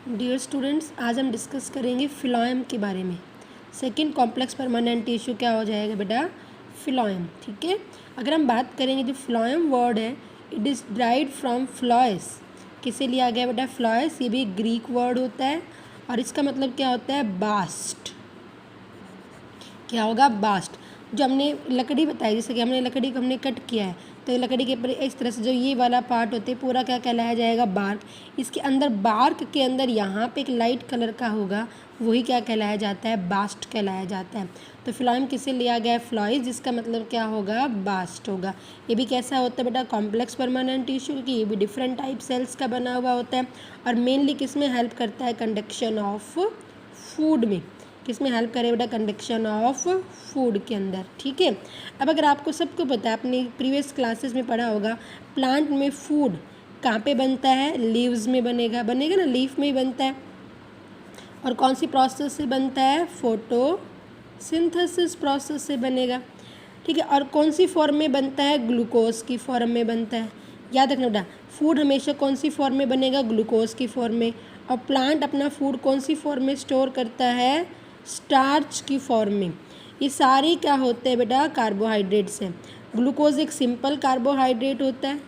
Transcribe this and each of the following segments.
Dear students, आज हम discuss करेंगे फिलॉयम के बारे में। सेकंड कॉम्प्लेक्स परमानेंट टिश्यू क्या हो जाएगा बेटा? फिलॉयम। ठीक है, अगर हम बात करेंगे जो फिलॉयम वर्ड है, इट इज़ ड्राइव्ड फ्रॉम फ्लॉयस। किसे लिया गया बेटा? फ्लॉयस। ये भी ग्रीक वर्ड होता है और इसका मतलब क्या होता है? बास्ट। क्या होगा? बास्ट। जो हमने लकड़ी बताई, जैसे कि हमने लकड़ी को हमने कट किया है, तो लकड़ी के ऊपर इस तरह से जो ये वाला पार्ट होते हैं पूरा क्या कहलाया जाएगा? बार्क। इसके अंदर बार्क के अंदर यहाँ पे एक लाइट कलर का होगा, वही क्या कहलाया जाता है? बास्ट कहलाया जाता है। तो फिलॉयम किसे लिया गया है? फ्लॉइस, जिसका मतलब क्या होगा? बास्ट होगा। ये भी कैसा होता है बेटा? कॉम्प्लेक्स परमानेंट टिश्यू, क्योंकि ये भी डिफरेंट टाइप सेल्स का बना हुआ होता है और मेनली किस में हेल्प करता है? कंडक्शन ऑफ फूड में। किस में हेल्प करे बेटा? कंडक्शन ऑफ फूड के अंदर। ठीक है, अब अगर आपको सबको पता है, आपने प्रीवियस क्लासेस में पढ़ा होगा, प्लांट में फूड कहाँ पे बनता है? लीव्स में बनेगा ना, लीफ में ही बनता है। और कौन सी प्रोसेस से बनता है? फोटोसिंथेसिस प्रोसेस से बनेगा। ठीक है, और कौन सी फॉर्म में बनता है? ग्लूकोज की फॉर्म में बनता है। याद रखना बेटा, फूड हमेशा कौन सी फॉर्म में बनेगा? ग्लूकोज की फॉर्म में। और प्लांट अपना फूड कौन सी फॉर्म में स्टोर करता है? स्टार्च की फॉर्म में। ये सारे क्या होते हैं बेटा? कार्बोहाइड्रेट्स हैं। ग्लूकोज एक सिंपल कार्बोहाइड्रेट होता है,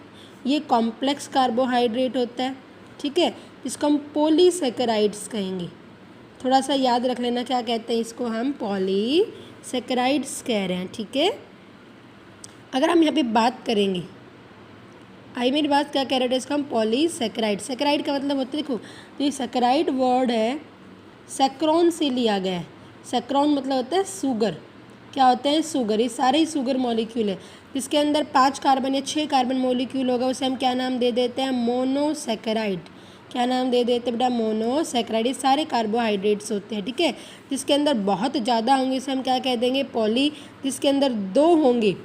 ये कॉम्प्लेक्स कार्बोहाइड्रेट होता है। ठीक है, इसको हम पॉलीसेकेराइड्स कहेंगे। थोड़ा सा याद रख लेना, क्या कहते हैं इसको? हम पॉलीसेकेराइड्स कह रहे हैं। ठीक है, अगर हम यहाँ पे बात करेंगे, आई मेरी बात क्या कह रहे थे? इसको हम पॉलीसेकेराइड। सेकेराइड का मतलब होता है, देखो, तो ये सेकेराइड वर्ड है, सेक्रॉन से लिया गया है। सेक्रॉन मतलब होता है शुगर। क्या होते हैं? शुगर। ये सारे ही शुगर मॉलिक्यूल है। जिसके अंदर 5 कार्बन या 6 कार्बन मॉलिक्यूल होगा, उसे हम क्या नाम दे देते हैं? मोनोसेकेराइड। क्या नाम दे देते हैं बेटा? मोनोसेकेराइड। ये सारे कार्बोहाइड्रेट्स होते हैं। ठीक है, जिसके अंदर बहुत ज़्यादा होंगे उसे हम क्या कह देंगे? पॉली। जिसके अंदर 2 होंगे,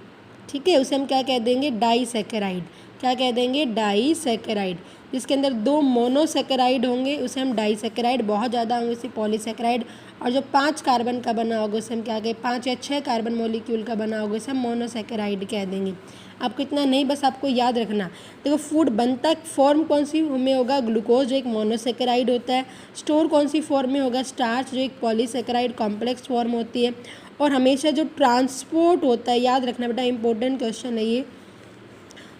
ठीक है, उसे हम क्या कह देंगे? डाईसेकेराइड। क्या कह देंगे? डाईसेकेराइड। जिसके अंदर 2 मोनोसेकेराइड होंगे उसे हम डाईसेकेराइड, बहुत ज़्यादा होंगे उसे पॉलीसेकेराइड। और जो 5 कार्बन का बना होगा उसे हम क्या कहें? 5 या 6 कार्बन मॉलिक्यूल का बना होगा उसे हम मोनोसेकेराइड कह देंगे। आपको इतना नहीं, बस आपको याद रखना। देखो, फूड बनता फॉर्म कौन सी में होगा? ग्लूकोज, जो एक मोनोसेकेराइड होता है। स्टोर कौन सी फॉर्म में होगा? स्टार्च, जो एक पॉलीसेकेराइड कॉम्प्लेक्स फॉर्म होती है। और हमेशा जो ट्रांसपोर्ट होता है, याद रखना बेटा, इंपॉर्टेंट क्वेश्चन है ये,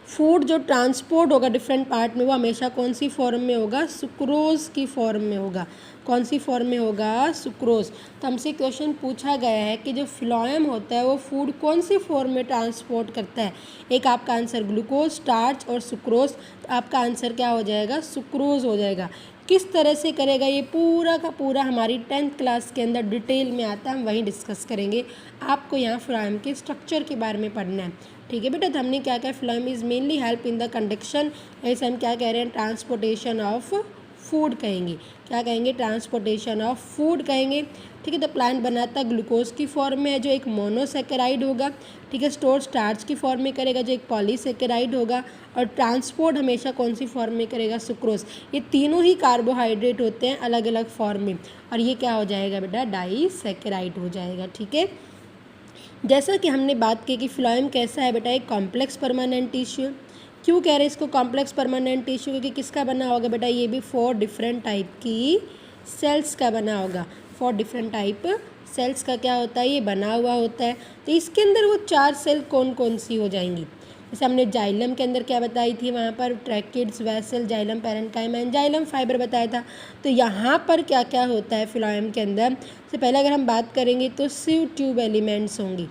फूड जो ट्रांसपोर्ट होगा डिफरेंट पार्ट में, वो हमेशा कौन सी फॉर्म में होगा? सुक्रोज की फॉर्म में होगा। कौन सी फॉर्म में होगा? सुक्रोज। तो हमसे क्वेश्चन पूछा गया है कि जो फिलॉयम होता है वो फूड कौन सी फॉर्म में ट्रांसपोर्ट करता है? एक आपका आंसर ग्लूकोज, स्टार्च और सुक्रोज। तो आपका आंसर क्या हो जाएगा? सुक्रोज हो जाएगा। किस तरह से करेगा ये पूरा का पूरा हमारी 10th क्लास के अंदर डिटेल में आता है, हम वहीं डिस्कस करेंगे। आपको यहाँ फिलॉयम के स्ट्रक्चर के बारे में पढ़ना है। ठीक है बेटा, तो हमने क्या कहा? Phloem is mainly help in the conduction, ऐसे हम क्या कह रहे हैं? ट्रांसपोर्टेशन ऑफ फूड कहेंगे। क्या कहेंगे? ट्रांसपोर्टेशन ऑफ फूड कहेंगे। ठीक है, तो प्लांट बनाता ग्लूकोज की फॉर्म में है, जो एक मोनोसेकेराइड होगा। ठीक है, स्टोर स्टार्च की फॉर्म में करेगा, जो एक पॉलीसेकेराइड होगा। और ट्रांसपोर्ट हमेशा कौन सी फॉर्म में करेगा? सुक्रोज। ये तीनों ही कार्बोहाइड्रेट होते हैं अलग अलग फॉर्म में, और ये क्या हो जाएगा बेटा? डाईसेकेराइड हो जाएगा। ठीक है, जैसा कि हमने बात की कि फिलॉयम कैसा है बेटा? एक कॉम्प्लेक्स परमानेंट टिश्यू। क्यों कह रहे हैं इसको कॉम्प्लेक्स परमानेंट टिश्यू? क्योंकि किसका बना होगा बेटा? ये भी 4 डिफरेंट टाइप की सेल्स का बना होगा। 4 डिफरेंट टाइप सेल्स का क्या होता है? ये बना हुआ होता है। तो इसके अंदर वो 4 सेल कौन कौन सी हो जाएंगी? जैसे हमने जाइलम के अंदर क्या बताई थी, वहाँ पर tracheids, vessel, xylem parenchyma and xylem fibre बताया था। तो यहाँ पर क्या क्या होता है फिलॉयम के अंदर? सबसे पहले अगर हम बात करेंगे तो सिव ट्यूब एलिमेंट्स होंगी,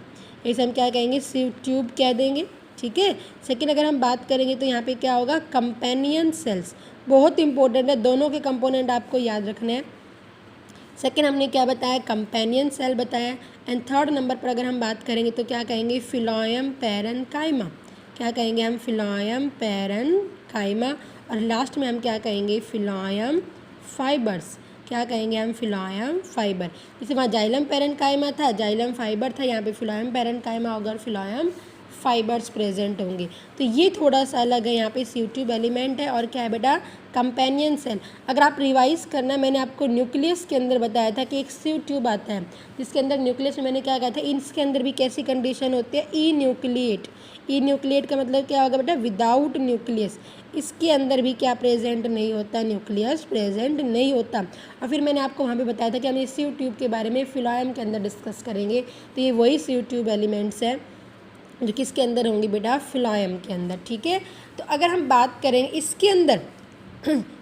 इसे हम क्या कहेंगे? सिव ट्यूब कह देंगे। ठीक है, सेकेंड अगर हम बात करेंगे तो यहाँ पे क्या होगा? Companion cells. बहुत इंपॉर्टेंट है, दोनों के कंपोनेंट आपको याद रखने हैं। सेकेंड हमने क्या बताया? कंपेनियन सेल बताया। एंड थर्ड नंबर पर अगर हम बात करेंगे तो क्या कहेंगे? फिलॉयम पैरेन्काइमा। क्या कहेंगे हम? फिलॉयम पैरेन्काइमा। और लास्ट में हम क्या कहेंगे? फिलॉयम फाइबर्स। क्या कहेंगे हम? फिलॉयम फाइबर। जैसे वहाँ जाइलम पैरेन्काइमा था, जाइलम फाइबर था, यहाँ पे फिलॉयम पैरेन्काइमा होगा और फिलॉयम फाइबर्स प्रेजेंट होंगे। तो ये थोड़ा सा अलग है, यहाँ पे सी ट्यूब एलिमेंट है और क्या है बेटा, कंपेनियन सेल। अगर आप रिवाइज करना, मैंने आपको न्यूक्लियस के अंदर बताया था कि एक सी ट्यूब आता है जिसके अंदर न्यूक्लियस में मैंने क्या कहा था, इसके अंदर भी कैसी कंडीशन होती है, ई न्यूक्लिएट। ई न्यूक्लिएट का मतलब क्या होगा बेटा, विदाउट न्यूक्लियस। इसके अंदर भी क्या प्रेजेंट नहीं होता, न्यूक्लियस प्रेजेंट नहीं होता। और फिर मैंने आपको वहाँ पे बताया था कि हम इस सी ट्यूब के बारे में फिलायम के अंदर डिस्कस करेंगे। तो ये वही सी ट्यूब एलिमेंट्स है जो किसके अंदर होंगे बेटा, फिलायम के अंदर। ठीक है, तो अगर हम बात करें इसके अंदर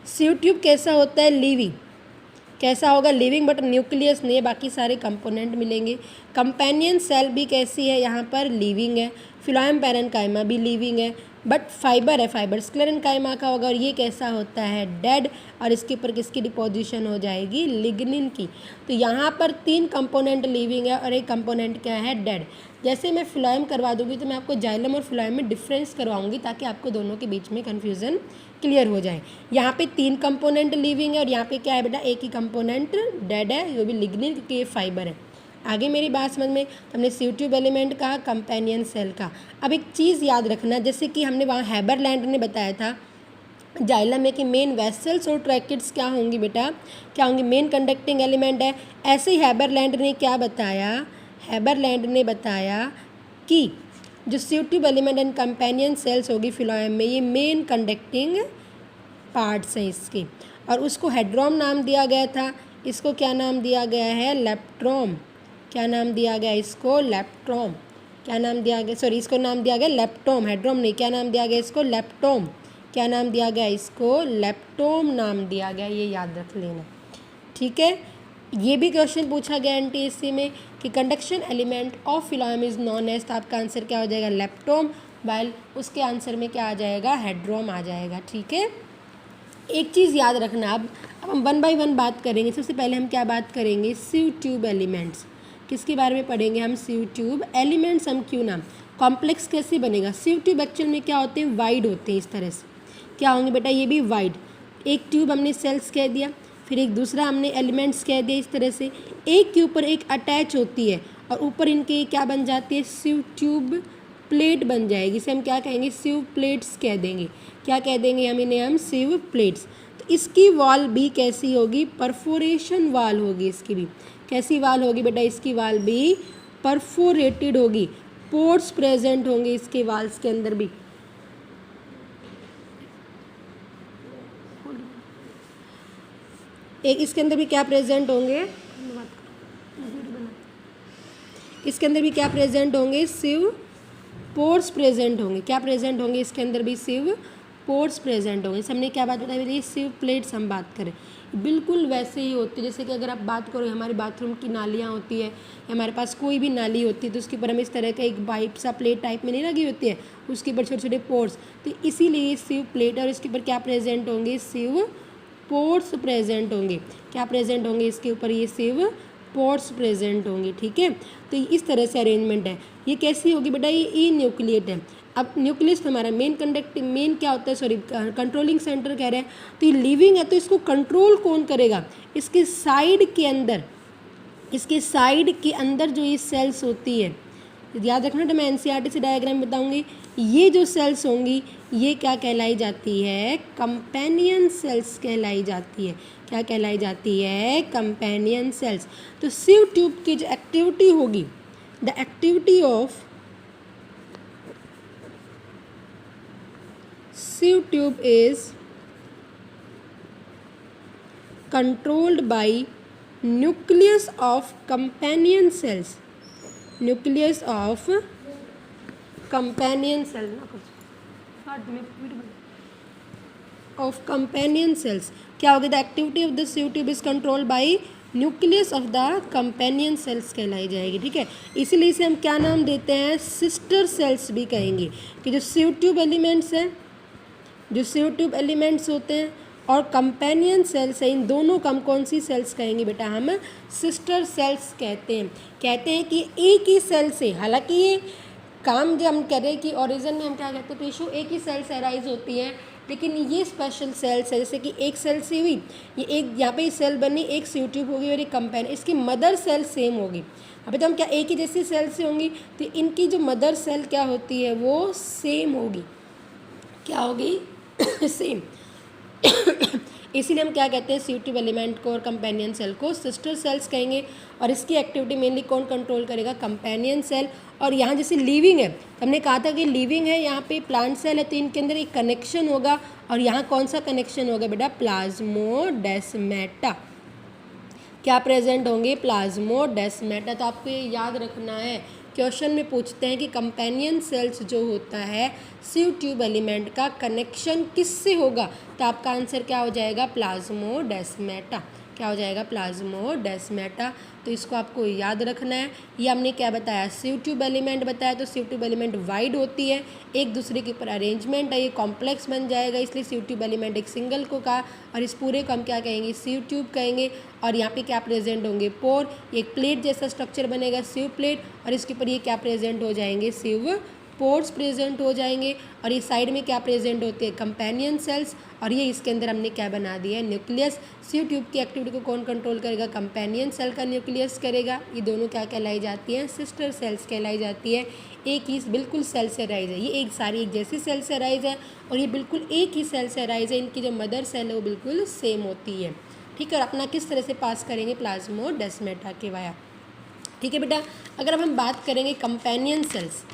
सी ट्यूब कैसा होता है, लिविंग कैसा होगा, लिविंग, बट न्यूक्लियस नहीं है, बाकी सारे कंपोनेंट मिलेंगे। कंपेनियन सेल भी कैसी है, यहाँ पर लिविंग है। फिलायम पैरेन्काइमा भी लिविंग है, बट फाइबर है, फाइबर स्क्लेरेन्काइमा का होगा। और ये कैसा होता है, डेड, और इसके ऊपर किसकी डिपोजिशन हो जाएगी, लिग्निन की। तो यहाँ पर 3 कंपोनेंट लिविंग है और एक कंपोनेंट क्या है, डेड। जैसे मैं फिलायम करवा दूंगी तो मैं आपको जाइलम और फिलायम में डिफरेंस करवाऊंगी ताकि आपको दोनों के बीच में कन्फ्यूज़न क्लियर हो जाए। यहाँ पे 3 कंपोनेंट लिविंग है और यहाँ पे क्या है बेटा, एक ही कंपोनेंट डेड है, जो भी लिग्निन के फाइबर है। आगे मेरी बात समझ में, तो हमने सी ट्यूब एलिमेंट का, कंपेनियन सेल का। अब एक चीज़ याद रखना, जैसे कि हमने वहाँ हैबरलैंड ने बताया था जाइलम में कि मेन वेसल्स और ट्रैकिड्स क्या होंगी बेटा, क्या होंगी, मेन कंडक्टिंग एलिमेंट है। ऐसे ही हैबरलैंड ने क्या बताया, हैबरलैंड ने बताया कि जो sieve tube element and companion cells होगी फिलायम में, ये मेन कंडक्टिंग पार्ट्स हैं इसके, और उसको हेड्रोम नाम दिया गया था। इसको क्या नाम दिया गया है, लेप्ट्रोम। क्या नाम दिया गया इसको, लेप्ट्रोम। क्या नाम दिया गया, सॉरी, इसको नाम दिया गया लेप्टोम, हेड्रोम नहीं, क्या नाम दिया गया इसको, लेप्टोम। क्या नाम दिया गया इसको, लेप्टोम नाम दिया गया, ये याद रख लेना। ठीक है, ये भी क्वेश्चन पूछा गया एनटीएससी में कि conduction element of phloem is non age, तो आपका आंसर क्या हो जाएगा, लेप्टोम, वाइल उसके आंसर में क्या आ जाएगा, हेड्रोम आ जाएगा। ठीक है, एक चीज़ याद रखना, अब हम 1 बाय 1 बात करेंगे। सबसे पहले हम क्या बात करेंगे, सी ट्यूब एलिमेंट्स। किसके बारे में पढ़ेंगे हम, सी ट्यूब एलिमेंट्स। हम क्यों नाम, कॉम्प्लेक्स कैसे बनेगा, सी ट्यूब एक्चुअल में क्या होते हैं, वाइड होते हैं। इस तरह से क्या होंगे बेटा, ये भी वाइड। एक ट्यूब हमने सेल्स कह दिया, फिर एक दूसरा हमने एलिमेंट्स कह दिया। इस तरह से एक के ऊपर एक अटैच होती है और ऊपर इनके क्या बन जाती है, सी ट्यूब प्लेट बन जाएगी। इसे हम क्या कहेंगे, सिव प्लेट्स कह देंगे। क्या कह देंगे हम इन्हें, हम सिव प्लेट्स। तो इसकी वॉल भी कैसी होगी, परफोरेशन वॉल होगी। इसकी भी कैसी वॉल होगी बेटा, इसकी वॉल भी परफोरेटेड होगी। पोर्स प्रेजेंट होंगे इसके वॉल्स के अंदर भी। एक इसके अंदर भी क्या प्रेजेंट होंगे, इसके अंदर भी क्या प्रेजेंट होंगे, सिव पोर्स प्रेजेंट होंगे। क्या प्रेजेंट होंगे इसके अंदर भी, सिव पोर्स प्रेजेंट होंगे। हमने क्या बात बताई, सिव प्लेट्स हम बात करें, बिल्कुल वैसे ही होती है जैसे कि अगर आप बात करो हमारे बाथरूम की नालियाँ होती है, हमारे पास कोई भी नाली होती है तो उसके ऊपर हम इस तरह का एक पाइप सा प्लेट टाइप में नहीं लगी होती है, उसके ऊपर छोटे छोटे पोर्स। तो इसीलिए सिव प्लेट, और इसके ऊपर क्या प्रेजेंट होंगे, सिव पोर्स प्रेजेंट होंगे। क्या प्रेजेंट होंगे इसके ऊपर, ये सिव पोर्स प्रेजेंट होंगे। ठीक है, तो इस तरह से अरेंजमेंट है। ये कैसी होगी बेटा, ये ई न्यूक्लिएट है। अब न्यूक्लियस हमारा मेन कंडक्टिंग, मेन क्या होता है, सॉरी कंट्रोलिंग सेंटर कह रहे हैं। तो ये लिविंग है, तो इसको कंट्रोल कौन करेगा, इसके साइड के अंदर, इसके साइड के अंदर जो ये सेल्स होती है, याद रखना, तो मैं एनसीईआरटी से डायग्राम बताऊंगी। ये जो सेल्स होंगी ये क्या कहलाई जाती है, कंपेनियन सेल्स कहलाई जाती है। क्या कहलाई जाती है, कंपेनियन सेल्स। तो सिव ट्यूब की जो एक्टिविटी होगी, the activity of sieve tube is controlled by nucleus of companion cells. Nucleus of companion cell of companion cells. क्या होगा, the activity of the sieve tube is controlled by nucleus of the companion cells कहलाई जाएगी। ठीक है, इसीलिए इसे हम क्या नाम देते हैं, सिस्टर सेल्स भी कहेंगे। कि जो sieve tube एलिमेंट्स हैं, जो सिव ट्यूब एलिमेंट्स होते हैं और कंपेनियन सेल्स हैं, इन दोनों को हम कौन सी सेल्स कहेंगे बेटा, हम सिस्टर सेल्स कहते हैं। कहते हैं कि एक ही सेल से, हालांकि ये काम जो हम कह रहे हैं कि ओरिजिन में हम क्या कहते हैं, टिश्यू एक ही सेल से अराइज होती है, लेकिन ये स्पेशल सेल्स है, जैसे कि एक सेल से हुई, ये एक यहाँ पे सेल बनी, एक सीयू ट्यूब होगी और एक कंपेनियन, इसकी मदर सेल सेम होगी। अभी तो हम क्या एक ही जैसी सेल से होंगी, तो इनकी जो मदर सेल क्या होती है वो सेम होगी, क्या होगी सेम। इसीलिए हम क्या कहते हैं सीयू ट्यूब एलिमेंट को और कंपेनियन सेल को सिस्टर सेल्स कहेंगे। और इसकी एक्टिविटी मेनली कौन कंट्रोल करेगा, कंपेनियन सेल। और यहाँ जैसे लिविंग है, हमने कहा था कि लिविंग है, यहाँ पे प्लांट सेल है, तो इनके अंदर एक कनेक्शन होगा। और यहाँ कौन सा कनेक्शन होगा बेटा, प्लाज्मोडेस्माटा, क्या प्रेजेंट होंगे, प्लाज्मोडेस्माटा। तो आपको ये याद रखना है, क्वेश्चन में पूछते हैं कि कंपेनियन सेल्स जो होता है सीयू ट्यूब एलिमेंट का कनेक्शन किससे होगा, तो आपका आंसर क्या हो जाएगा, प्लाज्मोडेस्माटा, क्या हो जाएगा, प्लाज्मोडेस्माटा। तो इसको आपको याद रखना है। ये हमने क्या बताया, सीयू ट्यूब एलिमेंट बताया, तो सीयू ट्यूब एलिमेंट वाइड होती है, एक दूसरे के ऊपर अरेंजमेंट है, ये कॉम्प्लेक्स बन जाएगा, इसलिए सीयू ट्यूब एलिमेंट एक सिंगल को कहा, और इस पूरे को हम क्या कहेंगे, सीयू ट्यूब कहेंगे। और यहाँ पे क्या प्रेजेंट होंगे, पोर, एक प्लेट जैसा स्ट्रक्चर बनेगा सीयू प्लेट, और इसके ऊपर ये क्या प्रेजेंट हो जाएंगे, सीयू पोर्स प्रेजेंट हो जाएंगे। और ये साइड में क्या प्रेजेंट होते हैं, कंपेनियन सेल्स, और ये इसके अंदर हमने क्या बना दिया है, न्यूक्लियस। सीयू ट्यूब की एक्टिविटी को कौन कंट्रोल करेगा, कंपेनियन सेल का न्यूक्लियस करेगा। ये दोनों क्या कहलाई जाती हैं, सिस्टर सेल्स कहलाई जाती है। एक ही बिल्कुल सेल से राइज है, ये एक सारी एक जैसी सेल से राइज है, और ये बिल्कुल एक ही सेल से राइज है। इनकी जो मदर सेल है वो बिल्कुल सेम होती है। ठीक है, और अपना किस तरह से पास करेंगे, प्लाज्मोडेस्माटा के वाया। ठीक है बेटा, अगर अब हम बात करेंगे कंपेनियन सेल्स,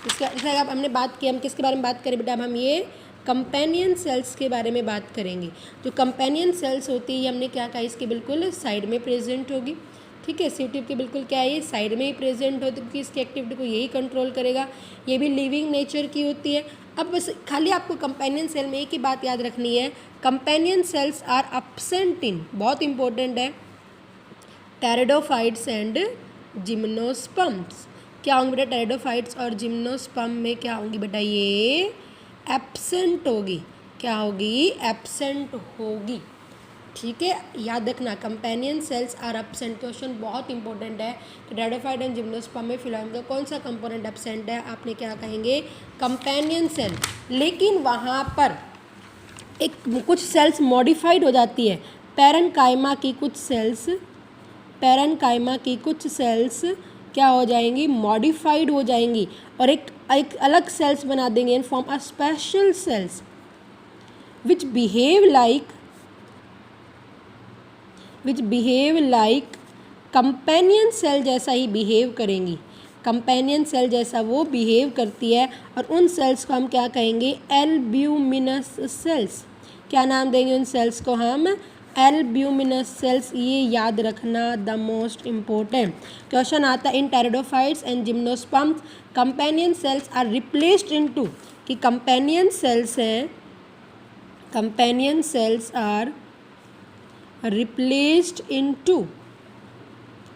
इसका जैसे अब हमने बात की, हम किसके बारे में बात करें बेटा, अब हम ये कंपेनियन सेल्स के बारे में बात करेंगे। जो कंपेनियन सेल्स होती है, हमने क्या कहा, इसके बिल्कुल साइड में प्रेजेंट होगी। ठीक है, सीयू ट्यूब के बिल्कुल क्या है, ये साइड में ही प्रेजेंट होती है, क्योंकि इसकी एक्टिविटी को यही कंट्रोल करेगा। ये भी लिविंग नेचर की होती है। अब बस खाली आपको कंपेनियन सेल में एक ही बात याद रखनी है, companion cells are absent in, बहुत इंपॉर्टेंट है, टेरिडोफाइट्स एंड जिम्नोस्पर्म्स। क्या होंगे बेटा, टेरिडोफाइट्स और जिम्नोस्पर्म में क्या होंगी बेटा, ये एब्सेंट होगी, क्या होगी, एब्सेंट होगी। ठीक है, याद रखना, companion cells are absent. Question बहुत इंपॉर्टेंट है कि टेरिडोफाइट एंड जिम्नोस्पर्म में फिलोएम का कौन सा कंपोनेंट एब्सेंट है, आपने क्या कहेंगे, कंपेनियन सेल। लेकिन वहाँ पर एक कुछ सेल्स मॉडिफाइड हो जाती है, पैरेन्काइमा की कुछ सेल्स, पैरेन्काइमा की कुछ सेल्स क्या हो जाएंगी, मॉडिफाइड हो जाएंगी, और एक अलग सेल्स बना देंगे, in form a special cells which behave like companion cell जैसा ही बिहेव करेंगी, कंपेनियन सेल जैसा वो बिहेव करती है। और उन सेल्स को हम क्या कहेंगे, एल्ब्यूमिनस सेल्स। क्या नाम देंगे उन सेल्स को हम, एल्ब्यूमिनस सेल्स। ये याद रखना, द मोस्ट इम्पोर्टेंट क्वेश्चन आता है, in pteridophytes and gymnosperms companion cells are replaced into, कि कंपेनियन सेल्स हैं, companion cells are replaced into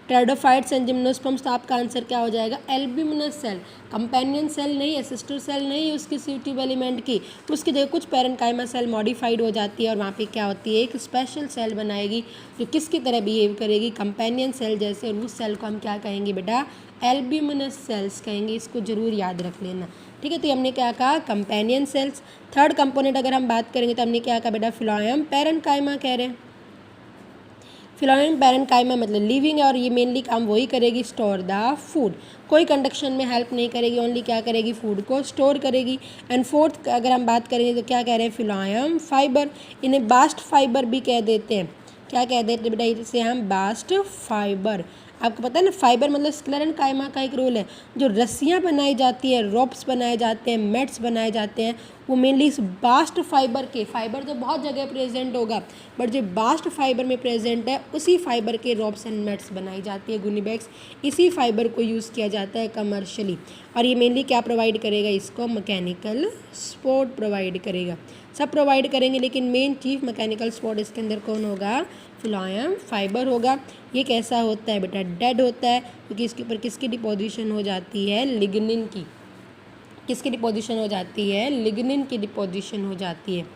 pteridophytes and gymnosperms. तो आपका आंसर क्या हो जाएगा, एल्ब्यूमिनस सेल। कंपेनियन सेल नहीं है, सिस्टर सेल नहीं है उसकी सीयू ट्यूब एलिमेंट की, उसकी जगह कुछ पैरेन्काइमा सेल मॉडिफाइड हो जाती है, और वहाँ पे क्या होती है, एक स्पेशल सेल बनाएगी जो किसकी तरह बिहेव करेगी, कंपेनियन सेल जैसे, और उस सेल को हम क्या कहेंगे बेटा, एल्ब्यूमिनस सेल्स कहेंगे। इसको जरूर याद रख लेना। ठीक है, तो हमने क्या कहा, कंपेनियन सेल्स। थर्ड कंपोनेंट अगर हम बात करेंगे तो हमने क्या कहा बेटा, फिलोएम पैरेन्काइमा कह रहे हैं। फिलोएम पैरेन्काइमा मतलब लिविंग है, और ये मेनली काम वही करेगी, स्टोर द फूड, कोई कंडक्शन में हेल्प नहीं करेगी, ओनली क्या करेगी, फूड को स्टोर करेगी। एंड फोर्थ अगर हम बात करेंगे तो क्या कह रहे हैं, फिलोएम फाइबर, इन्हें बास्ट फाइबर भी कह देते हैं। क्या कह देते हैं बेटा, इसे हम बास्ट फाइबर। आपको पता है ना, फाइबर मतलब स्क्लेरेन्काइमा का एक रोल है, जो रस्सियाँ बनाई जाती है, रोप्स बनाए जाते हैं, मैट्स बनाए जाते हैं, वो मेनली इस बास्ट फाइबर के, फाइबर तो बहुत जगह प्रेजेंट होगा, बट जो बास्ट फाइबर में प्रेजेंट है उसी फाइबर के रोप्स एंड मैट्स बनाई जाती है, गुनी बैग्स, इसी फाइबर को यूज़ किया जाता है कमर्शियली। और ये मेनली क्या प्रोवाइड करेगा, इसको मैकेनिकल सपोर्ट प्रोवाइड करेगा। सब प्रोवाइड करेंगे, लेकिन मेन चीफ मैकेनिकल सपोर्ट इसके अंदर कौन होगा, फिलोएम फाइबर होगा। ये कैसा होता है बेटा, डेड होता है, क्योंकि इसके ऊपर किसकी डिपोजिशन हो जाती है, लिग्निन की, किसकी डिपोजिशन हो जाती है, लिग्निन की डिपोजिशन हो जाती है।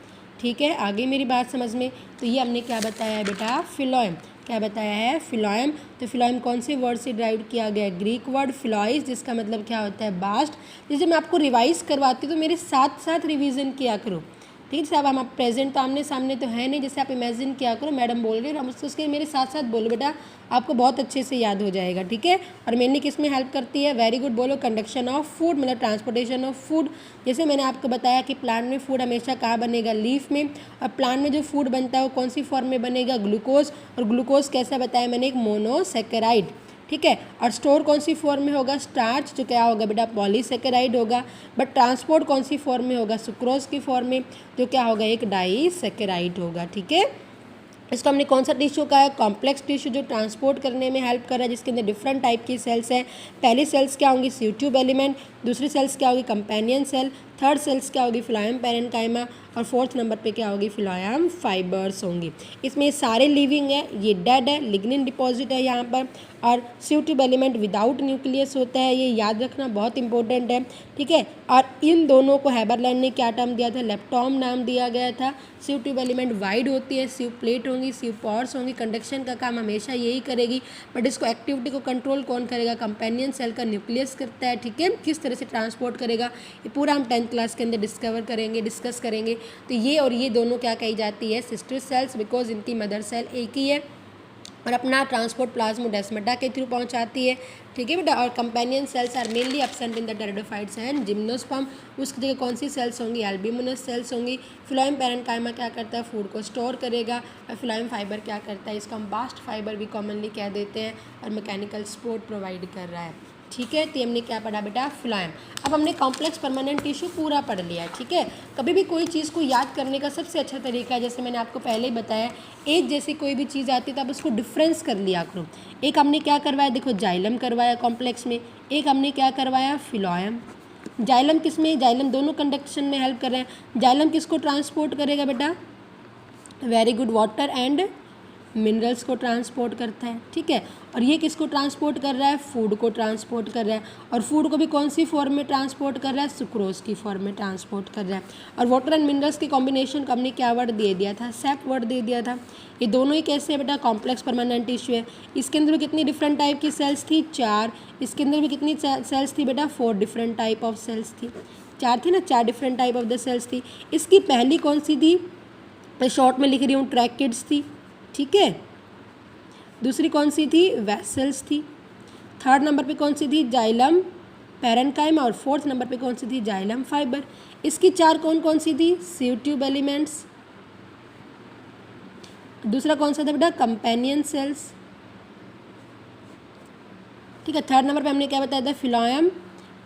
ठीक है, आगे मेरी बात समझ में। तो ये हमने क्या बताया है बेटा, फिलोएम, क्या बताया है, फिलोएम। तो फिलोएम कौन से वर्ड से ड्राइव किया गया है, ग्रीक वर्ड फिलोइस, जिसका मतलब क्या होता है, बास्ट। जैसे मैं आपको रिवाइज करवाती हूँ तो मेरे साथ साथ रिवीजन किया करो, ठीक है। जैसे अब हम प्रेजेंट तो आमने सामने तो है नहीं, जैसे आप इमेजिन किया करो मैडम बोल रही है, हम उसके मेरे साथ साथ बोलो बेटा, आपको बहुत अच्छे से याद हो जाएगा। ठीक है। और मेनली किस में हेल्प करती है, वेरी गुड बोलो, कंडक्शन ऑफ फूड, मतलब ट्रांसपोर्टेशन ऑफ फूड। जैसे मैंने आपको बताया कि प्लांट में फूड हमेशा कहाँ बनेगा, लीफ में, और प्लांट में जो फूड बनता है वो कौन सी फॉर्म में बनेगा, ग्लूकोज। और ग्लूकोज कैसा बताया मैंने, एक मोनोसेकेराइड। ठीक है। और स्टोर कौन सी फॉर्म में होगा, स्टार्च, जो क्या होगा बेटा, पॉलीसेकेराइड होगा। बट ट्रांसपोर्ट कौन सी फॉर्म में होगा, सुक्रोज की फॉर्म में, जो क्या होगा, एक डाइसेकेराइड होगा। ठीक है। इसको हमने कौन सा टिश्यू का है, कॉम्प्लेक्स टिश्यू, जो ट्रांसपोर्ट करने में हेल्प कर रहा है, जिसके अंदर डिफरेंट टाइप की सेल्स हैं। पहली सेल्स क्या होंगी, सीव ट्यूब एलिमेंट, दूसरी सेल्स क्या होगी, कंपेनियन सेल, थर्ड सेल्स क्या होगी, फिलायम पैरेन्काइमा, और फोर्थ नंबर पे क्या होगी, फिलायम फाइबर्स होंगी। इसमें ये सारे लिविंग है, ये डेड है, लिग्निन डिपॉजिट है यहाँ पर। और sieve tube element without nucleus होता है, ये याद रखना बहुत इंपॉर्टेंट है। ठीक है। और इन दोनों को हेबरलैंड ने क्या टर्म दिया था, लेप्टॉम नाम दिया गया था। सीव ट्यूब एलिमेंट वाइड होती है, सीव प्लेट होंगी, सीव पॉर्स होंगी, कंडक्शन का काम हमेशा यही करेगी, बट इसको एक्टिविटी को कंट्रोल कौन करेगा, कंपेनियन सेल का न्यूक्लियस करता है। ठीक है। किस तरह से ट्रांसपोर्ट करेगा, ये पूरा हम 10th क्लास के अंदर डिस्कस करेंगे। तो ये और ये दोनों क्या कही जाती है, सिस्टर सेल्स, बिकॉज इनकी मदर सेल एक ही है, और अपना ट्रांसपोर्ट प्लाज्मोडेस्माटा के थ्रू पहुंचाती है। ठीक है बेटा। और companion cells are mainly absent in the pteridophytes and gymnosperm. उसकी जगह कौन सी सेल्स होंगी, एल्ब्यूमिनस सेल्स होंगी। फिलायम पैरेन्काइमा क्या करता है, फूड को स्टोर करेगा। और फिलायम फाइबर क्या करता है, इसको हम बास्ट फाइबर भी कॉमनली कह देते हैं, और मैकेनिकल सपोर्ट प्रोवाइड कर रहा है। ठीक है। तो हमने क्या पढ़ा बेटा, फिलायम। अब हमने कॉम्प्लेक्स परमानेंट टिश्यू पूरा पढ़ लिया है। ठीक है। कभी भी कोई चीज़ को याद करने का सबसे अच्छा तरीका है, जैसे मैंने आपको पहले ही बताया, एक जैसी कोई भी चीज़ आती है तो आप उसको डिफरेंस कर लिया करो। एक हमने क्या करवाया, देखो जाइलम करवाया कॉम्प्लेक्स में, एक हमने क्या करवाया, फिलायम। जाइलम किस में, जाइलम दोनों कंडक्शन में हेल्प कर रहे हैं। जाइलम किसको ट्रांसपोर्ट करेगा बेटा, very good, water and minerals को ट्रांसपोर्ट करता है। ठीक है। और ये किसको ट्रांसपोर्ट कर रहा है, फूड को ट्रांसपोर्ट कर रहा है। और फूड को भी कौन सी फॉर्म में ट्रांसपोर्ट कर रहा है, सुक्रोज की फॉर्म में ट्रांसपोर्ट कर रहा है। और वाटर एंड मिनरल्स के कॉम्बिनेशन को हमने क्या वर्ड दे दिया था, सेप वर्ड दे दिया था। ये दोनों ही कैसे है बेटा, कॉम्प्लेक्स परमानेंट टिश्यू है। इसके अंदर भी कितनी डिफरेंट टाइप की सेल्स थी, 4। इसके अंदर भी कितनी सेल्स थी बेटा, 4 डिफरेंट टाइप ऑफ सेल्स थी। 4 थी ना, 4 different type of the cells थी। इसकी पहली कौन सी थी, मैं शॉर्ट में लिख रही हूँ, ट्रैकिड्स थी। ठीक है। दूसरी कौन सी थी, वेसल्स थी। थर्ड नंबर पे कौन सी थी, जाइलम पैरेन्काइमा। और फोर्थ नंबर पे कौन सी थी, जाइलम फाइबर। इसकी 4 कौन कौन सी थी, सीव ट्यूब एलिमेंट्स। दूसरा कौन सा था बेटा, कंपेनियन सेल्स। ठीक है। थर्ड नंबर पे हमने क्या बताया था, फिलायम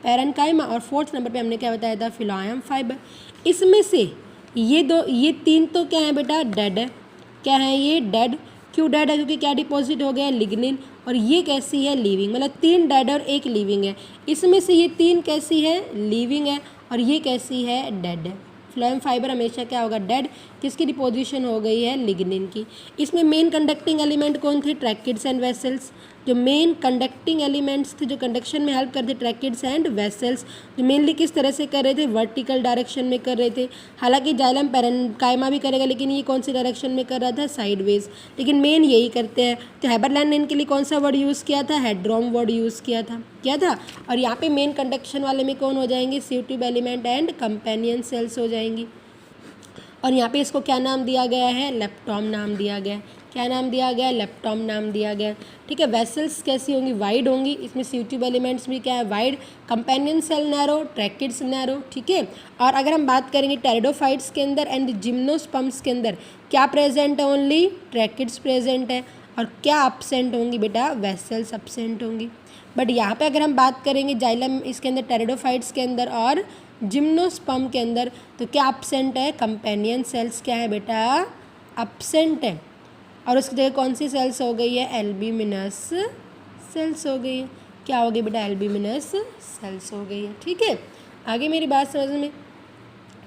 पैरेन्काइमा। और फोर्थ नंबर पे हमने क्या बताया था, फिलायम फाइबर। इसमें से ये 3 तो क्या है बेटा, डेड है। क्या है ये, डेड। क्यों डेड है, क्योंकि क्या डिपॉजिट हो गया, लिग्निन। और ये कैसी है, लिविंग, मतलब 3 डेड और 1 लिविंग है। इसमें से ये 3 कैसी है, लिविंग है, और ये कैसी है, डेड है। फ्लोएम फाइबर हमेशा क्या होगा, डेड। किसकी डिपोजिशन हो गई है, लिग्निन की। इसमें मेन कंडक्टिंग एलिमेंट कौन थे, ट्रैकिड्स एंड वेसल्स। जो मेन कंडक्टिंग एलिमेंट्स थे जो कंडक्शन में हेल्प करते, ट्रैकिड्स एंड वेसल्स, जो मेनली किस तरह से कर रहे थे, वर्टिकल डायरेक्शन में कर रहे थे। हालांकि जाइलम पैरेन्काइमा भी करेगा, लेकिन ये कौन सी डायरेक्शन में कर रहा था, साइडवेज, लेकिन मेन यही करते हैं। तो हेबरलैंड ने इनके लिए कौन सा वर्ड यूज़ किया था, हेड्रोम वर्ड यूज़ किया था। और यहाँ पे मेन कंडक्शन वाले में कौन हो जाएंगे, sieve tube element and companion sales हो जाएंगी। और यहाँ पे इसको क्या नाम दिया गया है, लेप्टॉम नाम दिया गया है। क्या नाम दिया गया है, लेप्टॉम नाम दिया गया। ठीक है। वेसल्स कैसी होंगी, वाइड होंगी। इसमें सीव ट्यूब एलिमेंट्स भी क्या है, wide. Companion cell narrow, tracheids narrow. ठीक है। और अगर हम बात करेंगे टेरिडोफाइट्स के अंदर एंड जिम्नोस्पर्म्स के अंदर क्या प्रेजेंट है, ओनली ट्रैकिड्स प्रेजेंट है। और क्या अब्सेंट होंगी बेटा, वेसल्स अब्सेंट होंगी। बट यहाँ पे अगर हम बात करेंगे जाइलम इसके अंदर, टेरिडोफाइट्स के अंदर और जिम्नोस्पर्म के अंदर, तो क्या अब्सेंट है, कंपेनियन सेल्स क्या है बेटा, अब्सेंट है। और उसकी जगह कौन सी सेल्स हो गई है, एल्ब्यूमिनस सेल्स हो गई है। क्या हो गई बेटा, एल्ब्यूमिनस सेल्स हो गई है। ठीक है। आगे मेरी बात समझ में,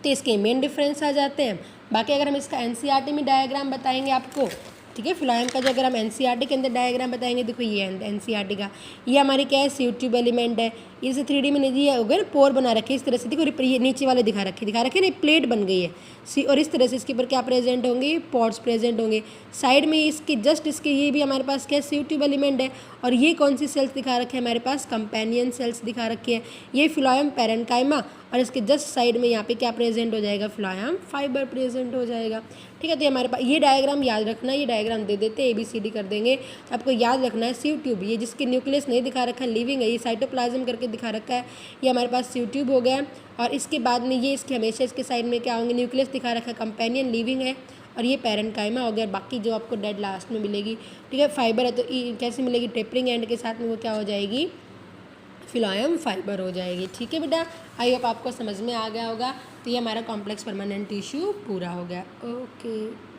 तो इसके मेन डिफरेंस आ जाते हैं। बाकी अगर हम इसका एनसीईआरटी में डायग्राम बताएंगे आपको, ठीक है, फिलायम का जो अगर हम एनसीईआरटी के अंदर डायग्राम बताएंगे, देखो ये एनसीईआरटी का, ये हमारी क्या है, सीव ट्यूब एलिमेंट है। ये से 3D में नहीं हो गया, पोर बना रखे इस तरह से, देखो ये नीचे वाले दिखा रखे ना, प्लेट बन गई है और इस तरह से इसके ऊपर क्या प्रेजेंट होंगे, पॉट्स प्रेजेंट होंगे। साइड में इसके जस्ट इसके ये भी हमारे पास क्या है, सीव ट्यूब एलिमेंट है। और ये कौन सी सेल्स दिखा रखे हैं हमारे पास, कंपेनियन सेल्स दिखा रखी है। ये फिलायम पैरेन्काइमा और इसके जस्ट साइड में यहाँ पे क्या प्रेजेंट हो जाएगा, फ्लोएम फाइबर प्रेजेंट हो जाएगा। ठीक है, तो हमारे पास ये डायग्राम याद रखना, ये डायग्राम दे देते ABCD कर देंगे। तो आपको याद रखना है सीव ट्यूब, ये जिसके न्यूक्लियस नहीं दिखा रखा है लिविंग है, ये साइटोप्लाज्म करके दिखा रखा है, ये हमारे पास सीव ट्यूब हो गया। और इसके बाद में ये इसके हमेशा इसके साइड में क्या होंगे, न्यूक्लियस दिखा रखा है, कंपेनियन लिविंग है, और ये पैरेन्काइमा हो गया। बाकी जो आपको डेड लास्ट में मिलेगी, ठीक है, फाइबर है तो कैसे मिलेगी, टेपरिंग एंड के साथ में वो क्या हो जाएगी, फिलोएम फाइबर हो जाएगी। ठीक है बेटा, आई होप आपको समझ में आ गया होगा। तो ये हमारा कॉम्प्लेक्स परमानेंट टिश्यू पूरा हो गया। ओके।